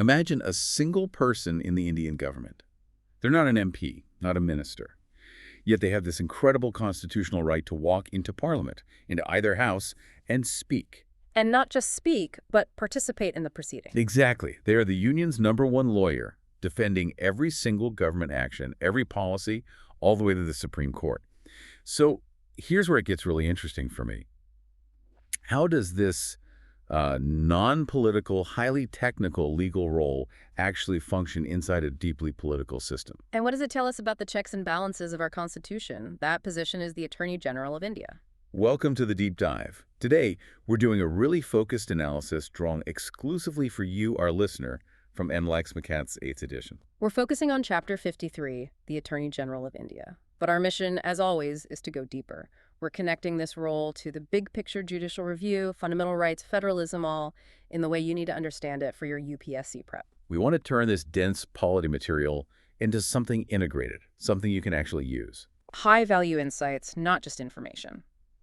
Imagine a single person in the Indian government. They're not an MP, not a minister. Yet they have this incredible constitutional right to walk into Parliament, into either house, and speak. And not just speak, but participate in the proceeding. Exactly. They are the union's #1 lawyer, defending every single government action, every policy, all the way to the Supreme Court. So here's where it gets really interesting for me. How does this non-political, highly technical legal role actually function inside a deeply political system? And what does it tell us about the checks and balances of our Constitution? That position is the Attorney General of India. Welcome to the Deep Dive. Today, we're doing a really focused analysis drawn exclusively for you, our listener, from N. Laxmikanth's 8th edition. We're focusing on Chapter 53, the Attorney General of India. But our mission, as always, is to go deeper. We're connecting this role to the big picture judicial review, fundamental rights, federalism, all in the way you need to understand it for your UPSC prep. We want to turn this dense polity material into something integrated, something you can actually use. High-value insights, not just information.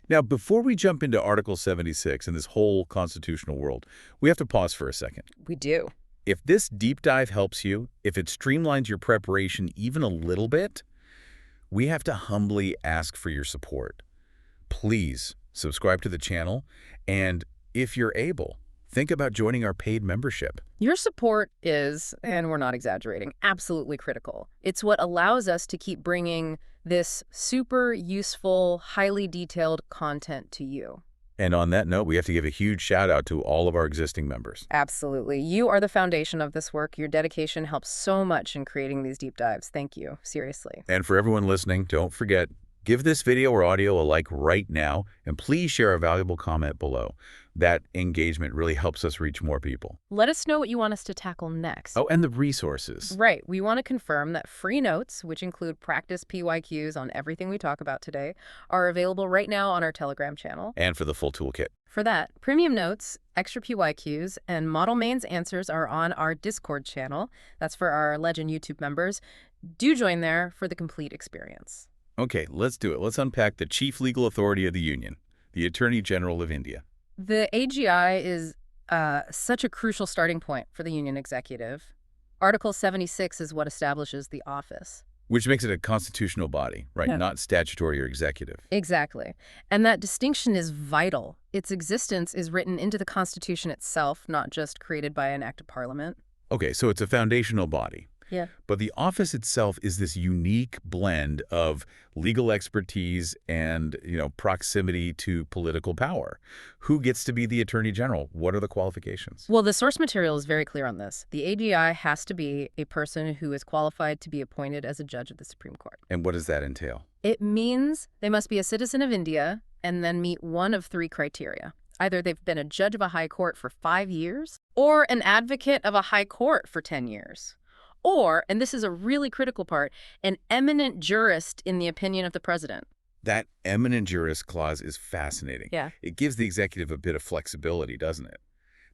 Now, before we jump into Article 76 and this whole constitutional world, we have to pause for a second. We do. If this deep dive helps you, if it streamlines your preparation even a little bit, we have to humbly ask for your support. Please subscribe to the channel, and if you're able, think about joining our paid membership. Your support is, and we're not exaggerating, absolutely critical. It's what allows us to keep bringing this super useful, highly detailed content to you. And on that note, we have to give a huge shout out to all of our existing members. Absolutely. You are the foundation of this work. Your dedication helps so much in creating these deep dives. Thank you. Seriously. And for everyone listening, don't forget, give this video or audio a like right now, and please share a valuable comment below. That engagement really helps us reach more people. Let us know what you want us to tackle next. Oh, and the resources. Right. We want to confirm that free notes, which include practice PYQs on everything we talk about today, are available right now on our Telegram channel. And for the full toolkit. For that, premium notes, extra PYQs, and Model Mains answers are on our Discord channel. That's for our Legend YouTube members. Do join there for the complete experience. Okay, let's do it. Let's unpack the chief legal authority of the Union, the Attorney General of India. The AGI is such a crucial starting point for the Union executive. Article 76 is what establishes the office. Which makes it a constitutional body, right? Yeah. Not statutory or executive. Exactly. And that distinction is vital. Its existence is written into the Constitution itself, not just created by an act of Parliament. Okay, so it's a foundational body. Yeah. But the office itself is this unique blend of legal expertise and, proximity to political power. Who gets to be the Attorney General? What are the qualifications? Well, the source material is very clear on this. The AGI has to be a person who is qualified to be appointed as a judge of the Supreme Court. And what does that entail? It means they must be a citizen of India and then meet one of 3 criteria. Either they've been a judge of a high court for 5 years or an advocate of a high court for 10 years. Or, and this is a really critical part, an eminent jurist in the opinion of the president. That eminent jurist clause is fascinating. Yeah. It gives the executive a bit of flexibility, doesn't it?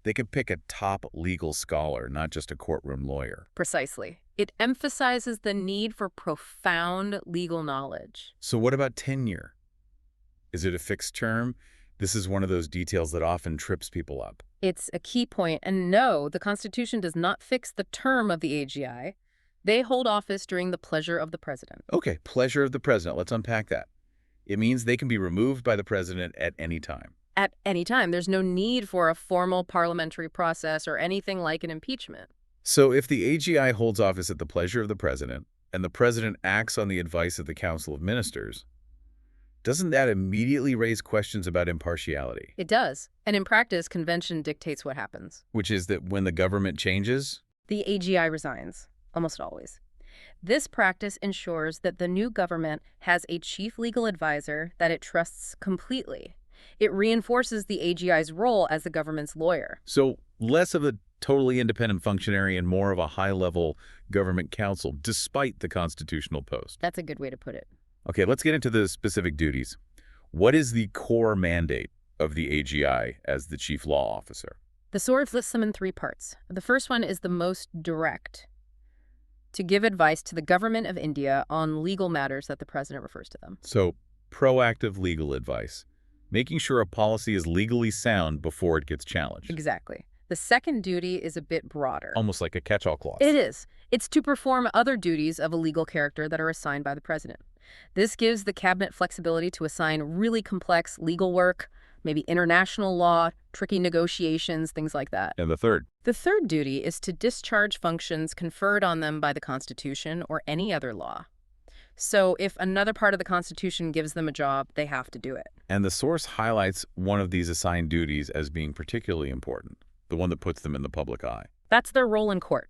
They can pick a top legal scholar, not just a courtroom lawyer. Precisely. It emphasizes the need for profound legal knowledge. So what about tenure? Is it a fixed term? This is one of those details that often trips people up. It's a key point, and no, the Constitution does not fix the term of the AGI. They hold office during the pleasure of the president. Okay, pleasure of the president. Let's unpack that. It means they can be removed by the president at any time. At any time. There's no need for a formal parliamentary process or anything like an impeachment. So if the AGI holds office at the pleasure of the president, and the president acts on the advice of the Council of Ministers, doesn't that immediately raise questions about impartiality? It does. And in practice, convention dictates what happens. Which is that when the government changes, the AGI resigns, almost always. This practice ensures that the new government has a chief legal advisor that it trusts completely. It reinforces the AGI's role as the government's lawyer. So less of a totally independent functionary and more of a high-level government counsel, despite the constitutional post. That's a good way to put it. Okay, let's get into the specific duties. What is the core mandate of the AGI as the chief law officer? The source lists them in 3 parts. The first one is the most direct, to give advice to the government of India on legal matters that the president refers to them. So, proactive legal advice, making sure a policy is legally sound before it gets challenged. Exactly. The second duty is a bit broader. Almost like a catch-all clause. It is. It's to perform other duties of a legal character that are assigned by the president. This gives the cabinet flexibility to assign really complex legal work, maybe international law, tricky negotiations, things like that. And the third? The third duty is to discharge functions conferred on them by the Constitution or any other law. So if another part of the Constitution gives them a job, they have to do it. And the source highlights one of these assigned duties as being particularly important, the one that puts them in the public eye. That's their role in court.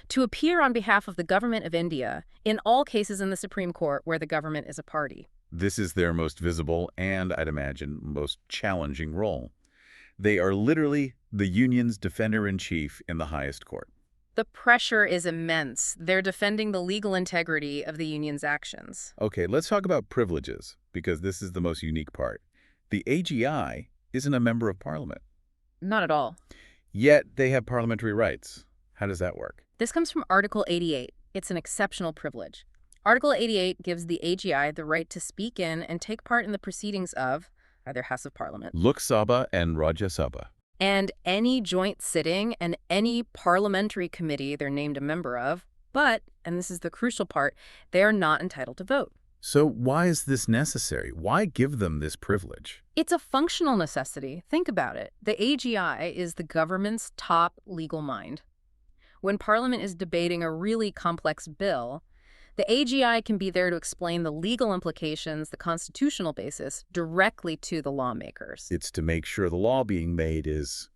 To appear on behalf of the government of India in all cases in the Supreme Court where the government is a party. This is their most visible and, I'd imagine, most challenging role. They are literally the union's defender-in-chief in the highest court. The pressure is immense. They're defending the legal integrity of the union's actions. Okay, let's talk about privileges, because this is the most unique part. The AGI isn't a member of parliament. Not at all. Yet they have parliamentary rights. How does that work? This comes from Article 88. It's an exceptional privilege. Article 88 gives the AGI the right to speak in and take part in the proceedings of either House of Parliament, Lok Sabha and Rajya Sabha, and any joint sitting and any parliamentary committee they're named a member of, but, and this is the crucial part, they are not entitled to vote. So why is this necessary? Why give them this privilege? It's a functional necessity. Think about it. The AGI is the government's top legal mind. When Parliament is debating a really complex bill, the AGI can be there to explain the legal implications, the constitutional basis, directly to the lawmakers. It's to make sure the law being made is,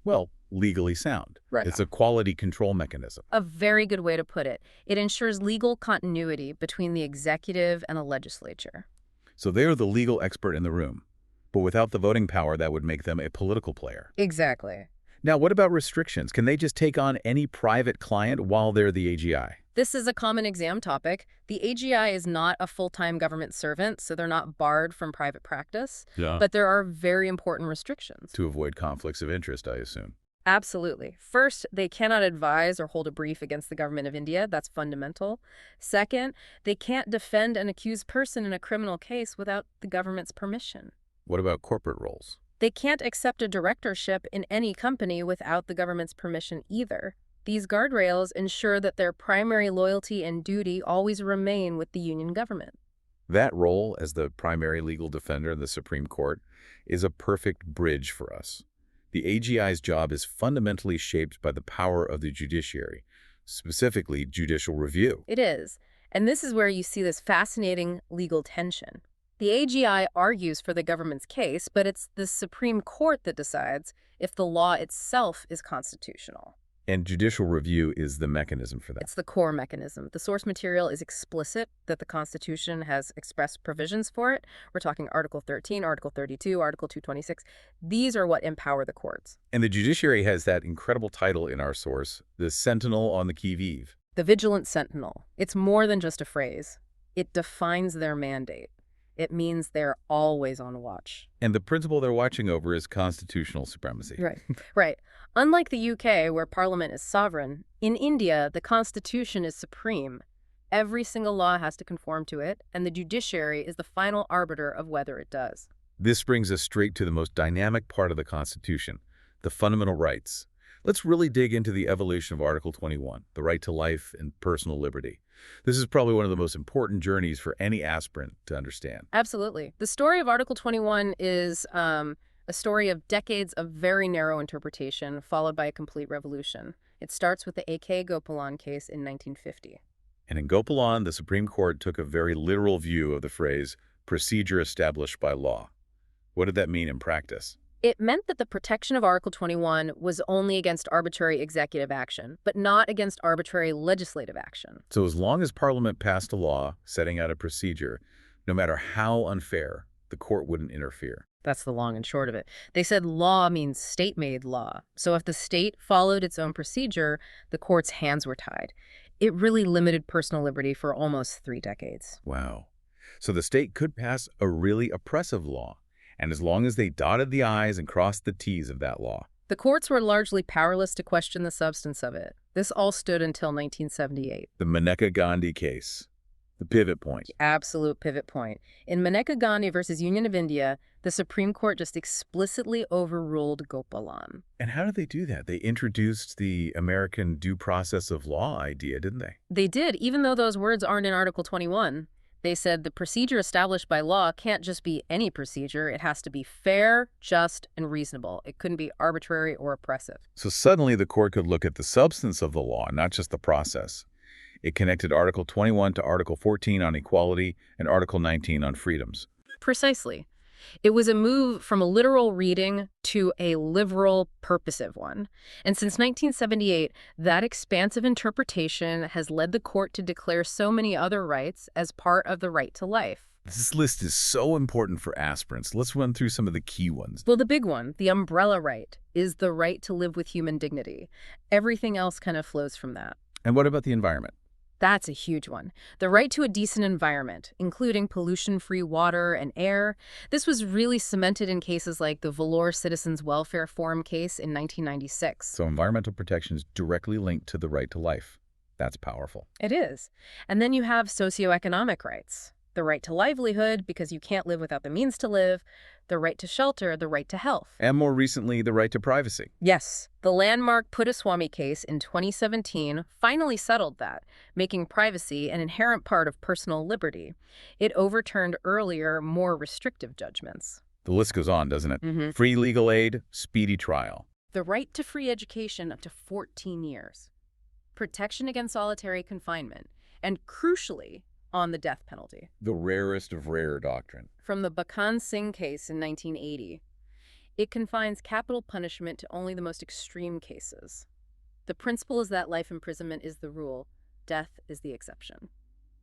well, legally sound. Right. It's a quality control mechanism. A very good way to put it. It ensures legal continuity between the executive and the legislature. So they are the legal expert in the room. But without the voting power, that would make them a political player. Exactly. Now, what about restrictions? Can they just take on any private client while they're the AGI? This is a common exam topic. The AGI is not a full-time government servant, so they're not barred from private practice. Yeah. But there are very important restrictions. To avoid conflicts of interest, I assume. Absolutely. First, they cannot advise or hold a brief against the government of India. That's fundamental. Second, they can't defend an accused person in a criminal case without the government's permission. What about corporate roles? They can't accept a directorship in any company without the government's permission either. These guardrails ensure that their primary loyalty and duty always remain with the union government. That role as the primary legal defender in the Supreme Court is a perfect bridge for us. The AGI's job is fundamentally shaped by the power of the judiciary, specifically judicial review. It is. And this is where you see this fascinating legal tension. The AGI argues for the government's case, but it's the Supreme Court that decides if the law itself is constitutional. And judicial review is the mechanism for that. It's the core mechanism. The source material is explicit that the Constitution has expressed provisions for it. We're talking Article 13, Article 32, Article 226. These are what empower the courts. And the judiciary has that incredible title in our source, the Sentinel on the qui-vive. The Vigilant Sentinel. It's more than just a phrase. It defines their mandate. It means they're always on watch. And the principle they're watching over is constitutional supremacy. Right, right. Unlike the UK, where Parliament is sovereign, in India, the Constitution is supreme. Every single law has to conform to it, and the judiciary is the final arbiter of whether it does. This brings us straight to the most dynamic part of the Constitution, the fundamental rights. Let's really dig into the evolution of Article 21, the right to life and personal liberty. This is probably one of the most important journeys for any aspirant to understand. Absolutely. The story of Article 21 is a story of decades of very narrow interpretation, followed by a complete revolution. It starts with the A.K. Gopalan case in 1950. And in Gopalan, the Supreme Court took a very literal view of the phrase, procedure established by law. What did that mean in practice? It meant that the protection of Article 21 was only against arbitrary executive action, but not against arbitrary legislative action. So as long as Parliament passed a law setting out a procedure, no matter how unfair, the court wouldn't interfere. That's the long and short of it. They said law means state-made law. So if the state followed its own procedure, the court's hands were tied. It really limited personal liberty for almost 3 decades. Wow. So the state could pass a really oppressive law, and as long as they dotted the I's and crossed the T's of that law. The courts were largely powerless to question the substance of it. This all stood until 1978. The Maneka Gandhi case. The pivot point. Absolute pivot point. In Maneka Gandhi versus Union of India, the Supreme Court just explicitly overruled Gopalan. And how did they do that? They introduced the American due process of law idea, didn't they? They did, even though those words aren't in Article 21. They said the procedure established by law can't just be any procedure. It has to be fair, just, and reasonable. It couldn't be arbitrary or oppressive. So suddenly the court could look at the substance of the law, not just the process. It connected Article 21 to Article 14 on equality and Article 19 on freedoms. Precisely. It was a move from a literal reading to a liberal, purposive one. And since 1978, that expansive interpretation has led the court to declare so many other rights as part of the right to life. This list is so important for aspirants. Let's run through some of the key ones. Well, the big one, the umbrella right, is the right to live with human dignity. Everything else kind of flows from that. And what about the environment? That's a huge one. The right to a decent environment, including pollution-free water and air. This was really cemented in cases like the Vellore Citizens Welfare Forum case in 1996. So environmental protection is directly linked to the right to life. That's powerful. It is. And then you have socioeconomic rights. The right to livelihood, because you can't live without the means to live. The right to shelter, the right to health. And more recently, the right to privacy. Yes. The landmark Puttaswamy case in 2017 finally settled that, making privacy an inherent part of personal liberty. It overturned earlier, more restrictive judgments. The list goes on, doesn't it? Mm-hmm. Free legal aid, speedy trial. The right to free education up to 14 years. Protection against solitary confinement. And crucially, on the death penalty. The rarest of rare doctrine. From the Bakan Singh case in 1980. It confines capital punishment to only the most extreme cases. The principle is that life imprisonment is the rule, death is the exception.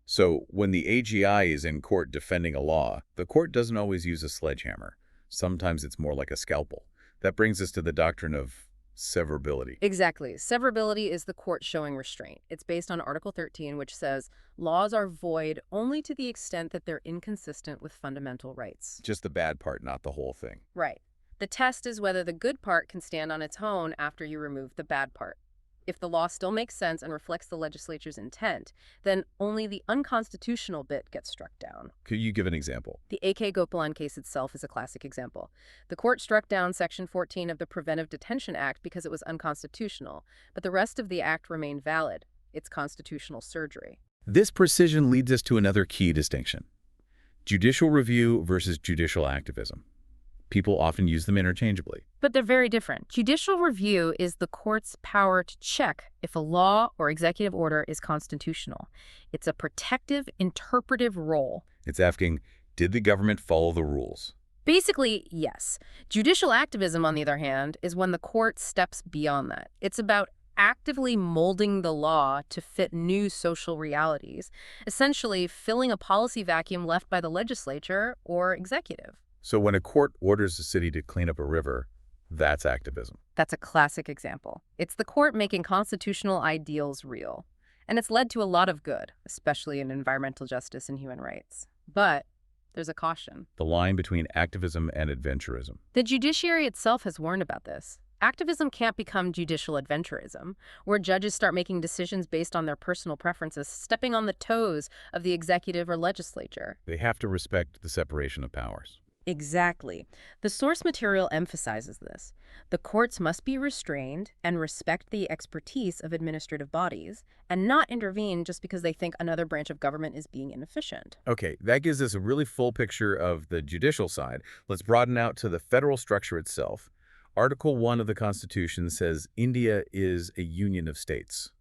So when the AGI is in court defending a law, the court doesn't always use a sledgehammer. Sometimes it's more like a scalpel. That brings us to the doctrine of severability. Exactly. Severability is the court showing restraint. It's based on Article 13, which says laws are void only to the extent that they're inconsistent with fundamental rights. Just the bad part, not the whole thing. Right. The test is whether the good part can stand on its own after you remove the bad part. If the law still makes sense and reflects the legislature's intent, then only the unconstitutional bit gets struck down. Could you give an example? The A.K. Gopalan case itself is a classic example. The court struck down Section 14 of the Preventive Detention Act because it was unconstitutional, but the rest of the act remained valid. It's constitutional surgery. This precision leads us to another key distinction. Judicial review versus judicial activism. People often use them interchangeably. But they're very different. Judicial review is the court's power to check if a law or executive order is constitutional. It's a protective, interpretive role. It's asking, did the government follow the rules? Basically, yes. Judicial activism, on the other hand, is when the court steps beyond that. It's about actively molding the law to fit new social realities, essentially filling a policy vacuum left by the legislature or executive. So when a court orders a city to clean up a river, that's activism. That's a classic example. It's the court making constitutional ideals real. And it's led to a lot of good, especially in environmental justice and human rights. But there's a caution. The line between activism and adventurism. The judiciary itself has warned about this. Activism can't become judicial adventurism, where judges start making decisions based on their personal preferences, stepping on the toes of the executive or legislature. They have to respect the separation of powers. Exactly. The source material emphasizes this. The courts must be restrained and respect the expertise of administrative bodies and not intervene just because they think another branch of government is being inefficient. Okay, that gives us a really full picture of the judicial side. Let's broaden out to the federal structure itself. Article 1 of the Constitution says India is a union of states.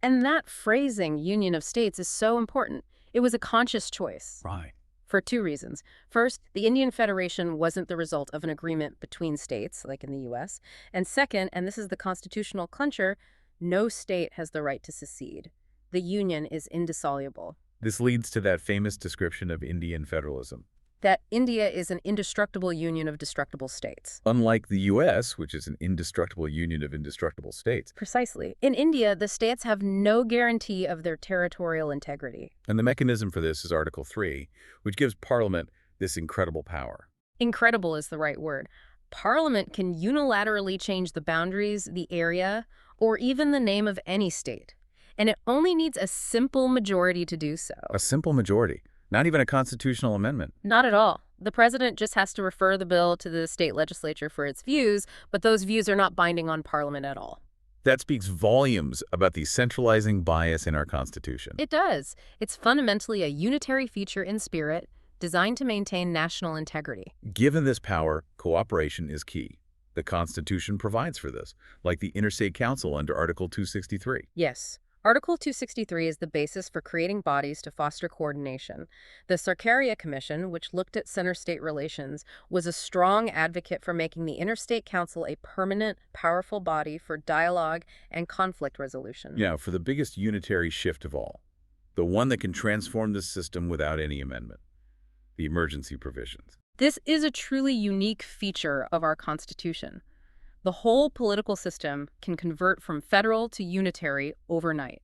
And that phrasing, union of states, is so important. It was a conscious choice. Right. For two reasons. First, the Indian Federation wasn't the result of an agreement between states, like in the U.S. And second, and this is the constitutional clincher, no state has the right to secede. The union is indissoluble. This leads to that famous description of Indian federalism. That India is an indestructible union of destructible states. Unlike the U.S., which is an indestructible union of indestructible states. Precisely. In India, the states have no guarantee of their territorial integrity. And the mechanism for this is Article 3, which gives Parliament this incredible power. Incredible is the right word. Parliament can unilaterally change the boundaries, the area, or even the name of any state. and it only needs a simple majority to do so. A simple majority, not even a constitutional amendment. Not at all. The president just has to refer the bill to the state legislature for its views, but those views are not binding on Parliament at all. That speaks volumes about the centralizing bias in our Constitution. It does. It's fundamentally a unitary feature in spirit, designed to maintain national integrity. Given this power, cooperation is key. The Constitution provides for this, like the Interstate Council under Article 263. Yes. Article 263 is the basis for creating bodies to foster coordination. The Sarkaria Commission, which looked at center-state relations, was a strong advocate for making the Interstate Council a permanent, powerful body for dialogue and conflict resolution. Yeah, for the biggest unitary shift of all, the one that can transform the system without any amendment, the emergency provisions. This is a truly unique feature of our Constitution. The whole political system can convert from federal to unitary overnight.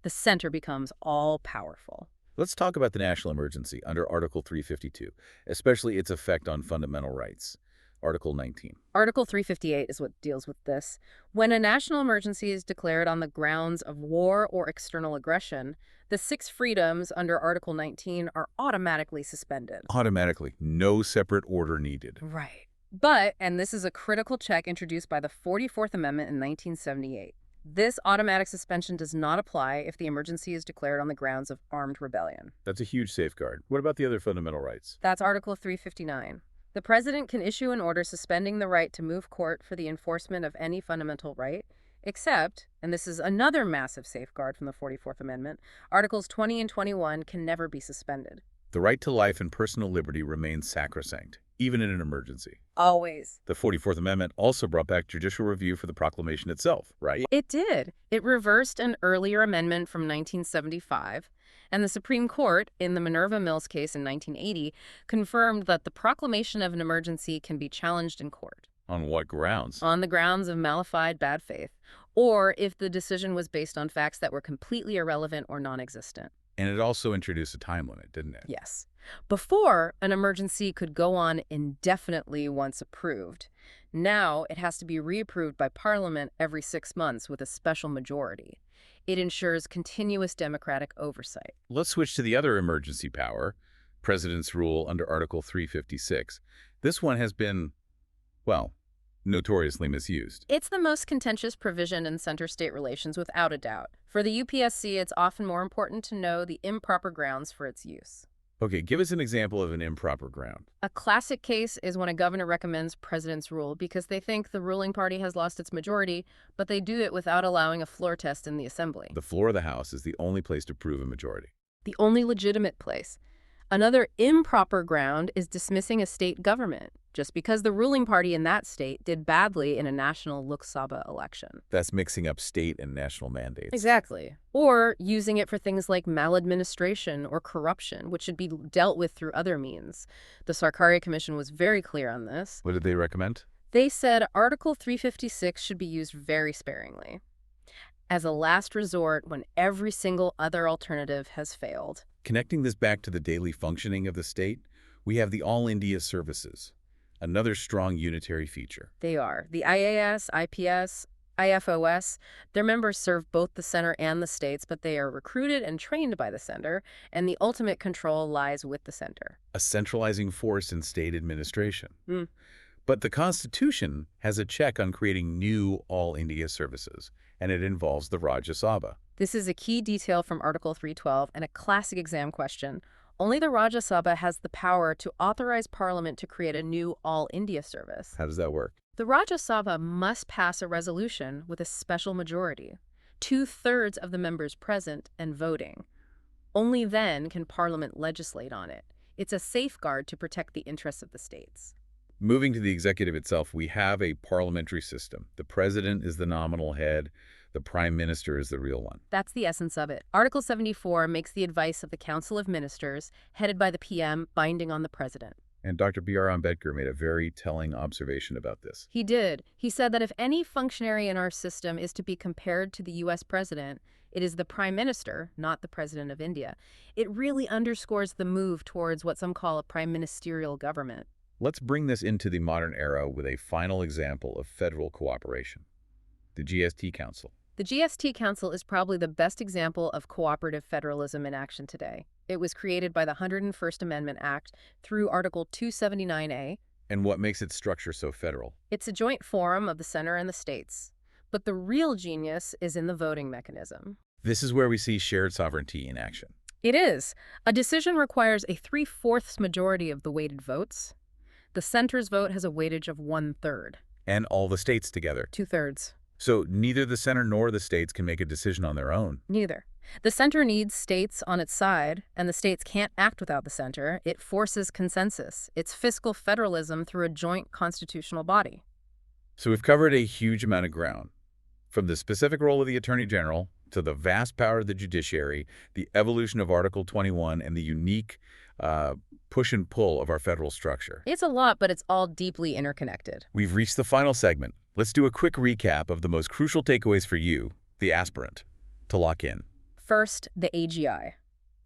The center becomes all-powerful. Let's talk about the national emergency under Article 352, especially its effect on fundamental rights. Article 19. Article 358 is what deals with this. When a national emergency is declared on the grounds of war or external aggression, the 6 freedoms under Article 19 are automatically suspended. Automatically, no separate order needed. Right. But, and this is a critical check introduced by the 44th Amendment in 1978, this automatic suspension does not apply if the emergency is declared on the grounds of armed rebellion. That's a huge safeguard. What about the other fundamental rights? That's Article 359. The president can issue an order suspending the right to move court for the enforcement of any fundamental right, except, and this is another massive safeguard from the 44th Amendment, Articles 20 and 21 can never be suspended. The right to life and personal liberty remains sacrosanct, even in an emergency. Always. The 44th Amendment also brought back judicial review for the proclamation itself, right? It did. It reversed an earlier amendment from 1975, and the Supreme Court, in the Minerva Mills case in 1980, confirmed that the proclamation of an emergency can be challenged in court. On what grounds? On the grounds of malified bad faith, or if the decision was based on facts that were completely irrelevant or non-existent. And it also introduced a time limit, didn't it? Yes. Before, an emergency could go on indefinitely once approved. Now, it has to be reapproved by Parliament every 6 months with a special majority. It ensures continuous democratic oversight. Let's switch to the other emergency power, President's rule under Article 356. This one has been, well, notoriously misused. It's the most contentious provision in center-state relations without a doubt. For the UPSC, it's often more important to know the improper grounds for its use. Okay, give us an example of an improper ground. A classic case is when a governor recommends president's rule because they think the ruling party has lost its majority, but they do it without allowing a floor test in the assembly. The floor of the House is the only place to prove a majority. The only legitimate place. Another improper ground is dismissing a state government, just because the ruling party in that state did badly in a national Lok Sabha election. That's mixing up state and national mandates. Exactly. Or using it for things like maladministration or corruption, which should be dealt with through other means. The Sarkaria Commission was very clear on this. What did they recommend? They said Article 356 should be used very sparingly, as a last resort when every single other alternative has failed. Connecting this back to the daily functioning of the state, we have the All India Services, another strong unitary feature. They are. The IAS, IPS, IFOS, their members serve both the center and the states, but they are recruited and trained by the center, and the ultimate control lies with the center. A centralizing force in state administration. Mm. But the Constitution has a check on creating new All India Services, and it involves the Rajya Sabha. This is a key detail from Article 312 and a classic exam question. Only the Rajya Sabha has the power to authorize Parliament to create a new All India Service. How does that work? The Rajya Sabha must pass a resolution with a special majority, 2/3 of the members present and voting. Only then can Parliament legislate on it. It's a safeguard to protect the interests of the states. Moving to the executive itself, we have a parliamentary system. The president is the nominal head. The prime minister is the real one. That's the essence of it. Article 74 makes the advice of the Council of Ministers, headed by the PM, binding on the president. And Dr. B.R. Ambedkar made a very telling observation about this. He did. He said that if any functionary in our system is to be compared to the U.S. president, it is the prime minister, not the president of India. It really underscores the move towards what some call a prime ministerial government. Let's bring this into the modern era with a final example of federal cooperation. The GST Council. The GST Council is probably the best example of cooperative federalism in action today. It was created by the 101st Amendment Act through Article 279A. And what makes its structure so federal? It's a joint forum of the center and the states. But the real genius is in the voting mechanism. This is where we see shared sovereignty in action. It is. A decision requires a 3/4 majority of the weighted votes. The center's vote has a weightage of 1/3. And all the states together. 2/3. So neither the center nor the states can make a decision on their own. Neither. The center needs states on its side, and the states can't act without the center. It forces consensus. It's fiscal federalism through a joint constitutional body. So we've covered a huge amount of ground. From the specific role of the Attorney General to the vast power of the judiciary, the evolution of Article 21, and the unique push and pull of our federal structure. It's a lot, but it's all deeply interconnected. We've reached the final segment. Let's do a quick recap of the most crucial takeaways for you, the aspirant, to lock in. First, the AGI.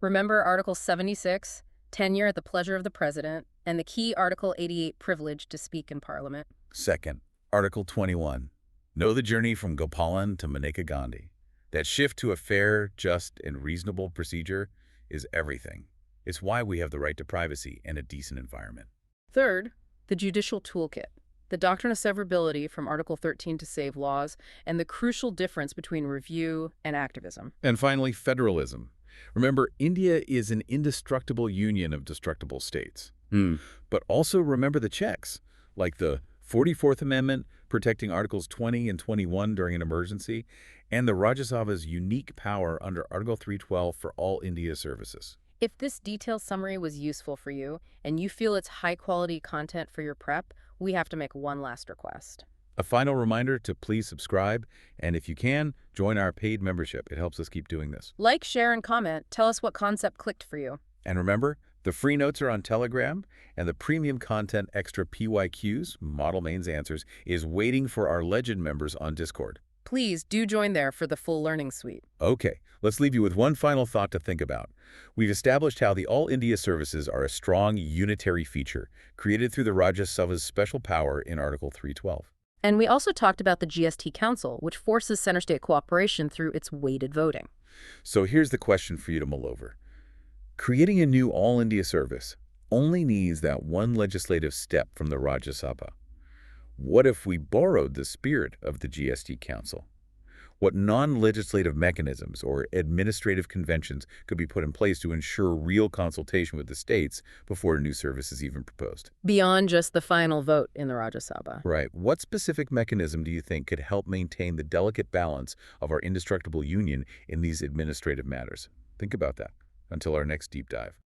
Remember Article 76, tenure at the pleasure of the president, and the key Article 88, privilege to speak in Parliament. Second, Article 21. Know the journey from Gopalan to Maneka Gandhi. That shift to a fair, just, and reasonable procedure is everything. It's why we have the right to privacy and a decent environment. Third, the judicial toolkit. The Doctrine of Severability from Article 13 to save laws, and the crucial difference between review and activism. And finally, federalism. Remember, India is an indestructible union of destructible states. But also remember the checks, like the 44th Amendment protecting Articles 20 and 21 during an emergency, and the Rajya Sabha's unique power under Article 312 for all India services. If this detailed summary was useful for you, and you feel it's high-quality content for your prep, we have to make one last request. A final reminder to please subscribe, and if you can, join our paid membership. It helps us keep doing this. Like, share, and comment. Tell us what concept clicked for you. And remember, the free notes are on Telegram, and the premium content extra PYQs, Model Mains Answers, is waiting for our Legend members on Discord. Please do join there for the full learning suite. Okay, let's leave you with one final thought to think about. We've established how the All India services are a strong unitary feature, created through the Rajya Sabha's special power in Article 312. And we also talked about the GST Council, which forces center-state cooperation through its weighted voting. So here's the question for you to mull over. Creating a new All India service only needs that one legislative step from the Rajya Sabha. What if we borrowed the spirit of the GST Council? What non-legislative mechanisms or administrative conventions could be put in place to ensure real consultation with the states before a new service is even proposed? Beyond just the final vote in the Rajya Sabha. Right. What specific mechanism do you think could help maintain the delicate balance of our indestructible union in these administrative matters? Think about that. Until our next deep dive.